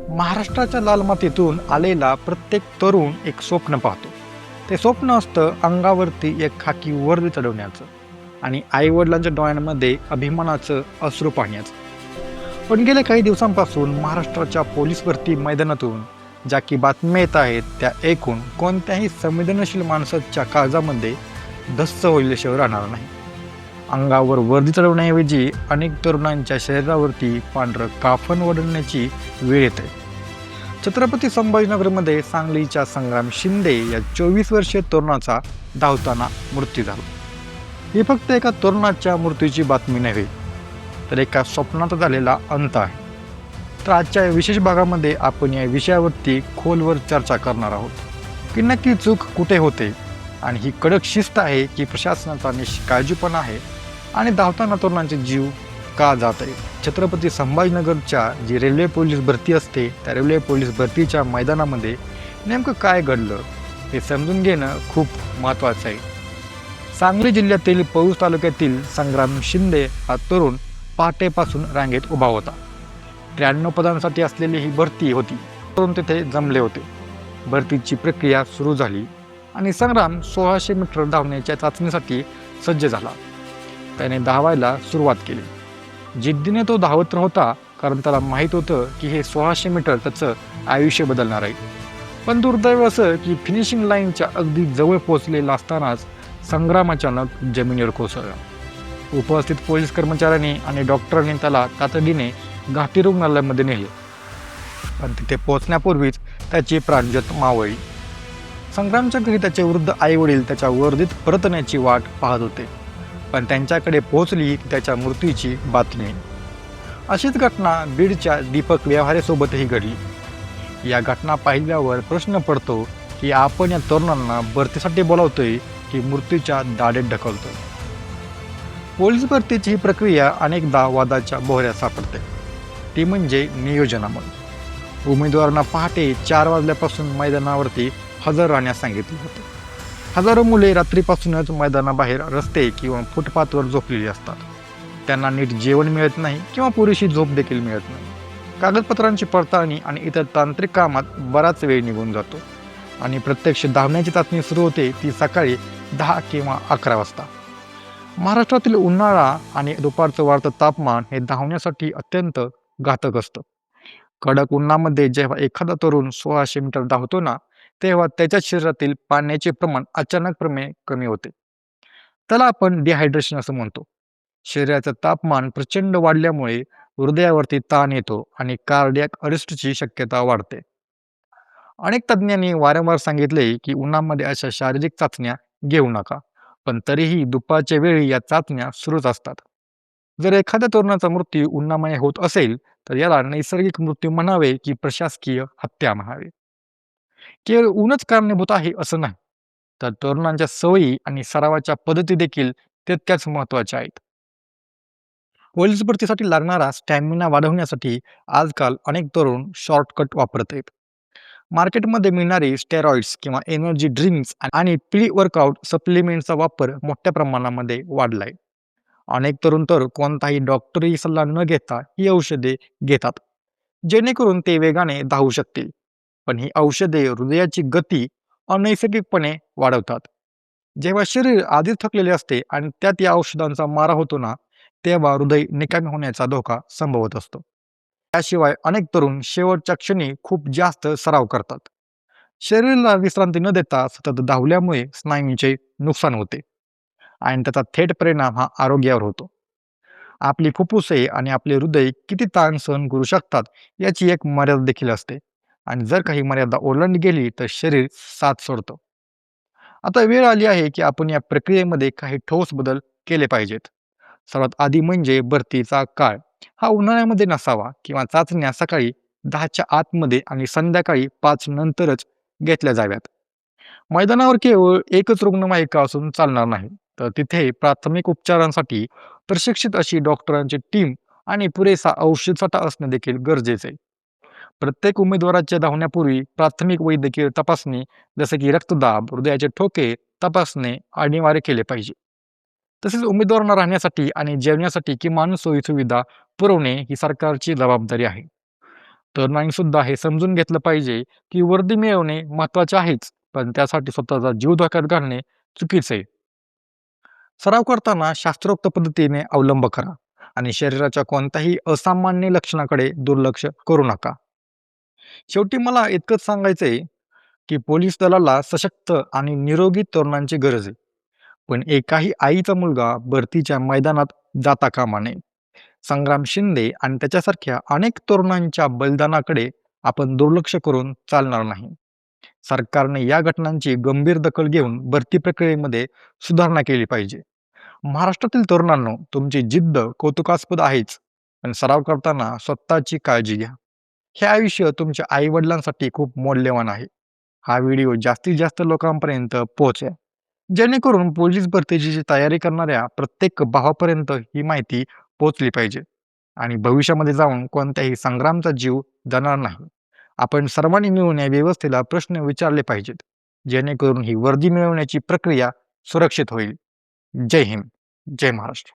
महाराष्ट्राच्या लाल मातीतून आलेला प्रत्येक तरुण एक स्वप्न पाहतो. ते स्वप्न असतं अंगावरती एक खाकी वर्दी चढवण्याचं आणि आईवडिलांच्या डोळ्यांमध्ये अभिमानाचं अश्रू पाहण्याचं. पण गेल्या काही दिवसांपासून महाराष्ट्राच्या पोलीस भरती मैदानातून ज्या की बातम्या येत आहेत त्या ऐकून कोणत्याही संवेदनशील माणसाच्या काळजामध्ये धस्स होईलशिवाय राहणार नाही. अंगावर वर्दी चढवण्याऐवजी अनेक तरुणांच्या शरीरावरती पांढरं काफन ओढण्याची वेळ येते. छत्रपती संभाजीनगरमध्ये सांगलीच्या संग्राम शिंदे या 24 वर्षीय तरुणाचा धावताना मृत्यू झाला. ही फक्त एका तरुणाच्या मृत्यूची बातमी नव्हे, तर एका स्वप्नात झालेला अंत आहे. तर आजच्या या विशेष भागामध्ये आपण या विषयावरती खोलवर चर्चा करणार आहोत की नक्की चूक कुठे होते आणि ही कडक शिस्त आहे की प्रशासनाचा निष्काळजीपणा आहे आणि धावताना तरुणांचे जीव का जात आहे. छत्रपती संभाजीनगरच्या जी रेल्वे पोलीस भरती असते त्या रेल्वे पोलीस भरतीच्या मैदानामध्ये नेमकं काय घडलं हे समजून घेणं खूप महत्त्वाचं आहे. सांगली जिल्ह्यातील पौष तालुक्यातील संग्राम शिंदे हा तरुण पहाटेपासून रांगेत उभा होता. 93 पदांसाठी असलेली ही भरती होती. तरुण तिथे जमले होते. भरतीची प्रक्रिया सुरू झाली आणि संग्राम 1600 मीटर धावण्याच्या चाचणीसाठी सज्ज झाला. त्याने धावायला सुरुवात केली. जिद्दीने तो धावत होता, कारण त्याला माहीत होतं की हे 1600 मीटर त्याचं आयुष्य बदलणार आहे. पण दुर्दैव असं की फिनिशिंग लाईनच्या अगदी जवळ पोहोचलेला असतानाच संग्राम अचानक जमिनीवर कोसळला. उपस्थित पोलीस कर्मचाऱ्यांनी आणि डॉक्टरांनी त्याला तातडीने घाटी रुग्णालयामध्ये नेले, पण तिथे पोहोचण्यापूर्वीच त्याची प्राणज्योत मावळली. संग्रामच्या घरी त्याचे वृद्ध आई वडील त्याच्या वर्दीत परतण्याची वाट पाहत होते, पण त्यांच्याकडे पोहोचली त्याच्या मृत्यूची बातमी. अशीच घटना बीडच्या दीपक व्यवहारेसोबतही घडली. या घटना पाहिल्यावर प्रश्न पडतो की आपण या तरुणांना भरतीसाठी बोलावतोय की मृत्यूच्या दाढेत ढकलतोय. पोलीस भरतीची ही प्रक्रिया अनेकदा वादाच्या बोहऱ्यात सापडते. ती म्हणजे नियोजनामुळे. उमेदवारांना पहाटे 4 वाजल्यापासून मैदानावरती हजर राहण्यास सांगितले होते. हजारो मुले रात्रीपासूनच मैदानाबाहेर रस्ते किंवा फुटपाथवर झोपलेली असतात. त्यांना नीट जेवण मिळत नाही किंवा पुरेशी झोप देखील मिळत नाही. कागदपत्रांची पडताळणी आणि इतर तांत्रिक कामात बराच वेळ निघून जातो आणि प्रत्यक्ष धावण्याची चाचणी सुरू होते ती सकाळी 10 किंवा 11 वाजता. महाराष्ट्रातील उन्हाळा आणि दुपारचं वाढतं तापमान हे धावण्यासाठी अत्यंत घातक असतं. कडक उन्हामध्ये जेव्हा एखादा तरुण 1600 मीटर धावतो ना, तेव्हा त्याच्या शरीरातील पाण्याचे प्रमाण अचानकपणे कमी होते. त्याला आपण डिहायड्रेशन असं म्हणतो. शरीराचं तापमान प्रचंड वाढल्यामुळे हृदयावरती ताण येतो आणि कार्डियाक अरेस्टची शक्यता वाढते. अनेक तज्ज्ञांनी वारंवार सांगितले की उन्हामध्ये अशा शारीरिक चाचण्या घेऊ नका, पण तरीही दुपारच्या वेळी या चाचण्या सुरूच असतात. जर एखाद्या तरुणाचा मृत्यू उन्हामुळे होत असेल तर याला नैसर्गिक मृत्यू म्हणावे की प्रशासकीय हत्या म्हणावे. केवळ ऊनच कारणीभूत आहे असं नाही, तर तरुणांच्या सवयी आणि सरावाच्या पद्धती देखील तितक्याच महत्त्वाच्या आहेत. पोलीस भरतीसाठी लागणारा स्टॅमिना वाढवण्यासाठी आजकाल अनेक तरुण शॉर्टकट वापरत आहेत. मार्केटमध्ये मिळणारे स्टेरॉइड्स किंवा एनर्जी ड्रिंक्स आणि प्री वर्कआउट सप्लिमेंटचा वापर मोठ्या प्रमाणामध्ये वाढलाय. अनेक तरुण तर कोणताही डॉक्टरी सल्ला न घेता ही औषधे घेतात, जेणेकरून ते वेगाने धावू शकतील. पण ही औषधे हृदयाची गती अनैसर्गिकपणे वाढवतात. जेव्हा शरीर आधीच थकलेले असते आणि त्यात या औषधांचा मारा होतो ना, तेव्हा हृदय निकामी होण्याचा धोका संभवत असतो. त्याशिवाय अनेक तरुण शेवटच्या क्षणी खूप जास्त सराव करतात. शरीराला विश्रांती न देता सतत धावल्यामुळे स्नायूंचे नुकसान होते आणि त्याचा थेट परिणाम हा आरोग्यावर होतो. आपली फुफ्फुसे आणि आपले हृदय किती ताण सहन करू शकतात याची एक मर्यादा देखील असते आणि जर काही मर्यादा ओलांडली गेली तर शरीर साथ सोडतं. आता वेळ आली आहे की आपण या प्रक्रियेमध्ये काही ठोस बदल केले पाहिजेत. सर्वात आधी म्हणजे भरतीचा काळ हा उन्हाळ्यामध्ये नसावा किंवा चाचण्या सकाळी 10च्या आतमध्ये आणि संध्याकाळी 5 नंतरच घेतल्या जाव्यात. मैदानावर केवळ एकच रुग्णवाहिका असून चालणार नाही, तर तिथे प्राथमिक उपचारांसाठी प्रशिक्षित अशी डॉक्टरांची टीम आणि पुरेसा औषधसाठा असणे देखील गरजेचे आहे. प्रत्येक उमेदवाराच्या धावण्यापूर्वी प्राथमिक वैद्यकीय तपासणी जसे की रक्तदाब, हृदयाचे ठोके तपासणे अनिवार्य केले पाहिजे. तसेच उमेदवारांना राहण्यासाठी आणि जेवण्यासाठी किमान सोयीसुविधा पुरवणे ही सरकारची जबाबदारी आहे. तरुणांनी सुद्धा हे समजून घेतलं पाहिजे की वर्दी मिळवणे महत्वाचे आहेच, पण त्यासाठी स्वतःचा जीव धोक्यात घालणे चुकीचे आहे. सराव करताना शास्त्रोक्त पद्धतीने अवलंब करा आणि शरीराच्या कोणत्याही असामान्य लक्षणाकडे दुर्लक्ष करू नका. शेवटी मला इतकंच सांगायचंय की पोलीस दलाला सशक्त आणि निरोगी तरुणांची गरज आहे. पण एकाही आईचा मुलगा भरतीच्या मैदानात जाता कामा नये. संग्राम शिंदे आणि त्याच्यासारख्या अनेक तरुणांच्या बलिदानाकडे आपण दुर्लक्ष करून चालणार नाही. सरकारने या घटनांची गंभीर दखल घेऊन भरती प्रक्रियेमध्ये सुधारणा केली पाहिजे. महाराष्ट्रातील तरुणांनो, तुमची जिद्द कौतुकास्पद आहेच, पण सराव करताना स्वतःची काळजी घ्या. हे आयुष्य तुमच्या आई-वडिलांसाठी खूप मौल्यवान आहे. हा व्हिडिओ जास्तीत जास्त लोकांपर्यंत पोहोचेल, जेणेकरून पोलीस भरतीची जी तयारी करणाऱ्या प्रत्येक भावापर्यंत ही माहिती पोहोचली पाहिजे आणि भविष्यामध्ये जाऊन कोणत्याही संग्रामचा जीव जाणार नाही. आपण सर्वांनी मिळून या व्यवस्थेला प्रश्न विचारले पाहिजेत, जेणेकरून ही वर्दी मिळवण्याची प्रक्रिया सुरक्षित होईल. जय हिंद, जय महाराष्ट्र.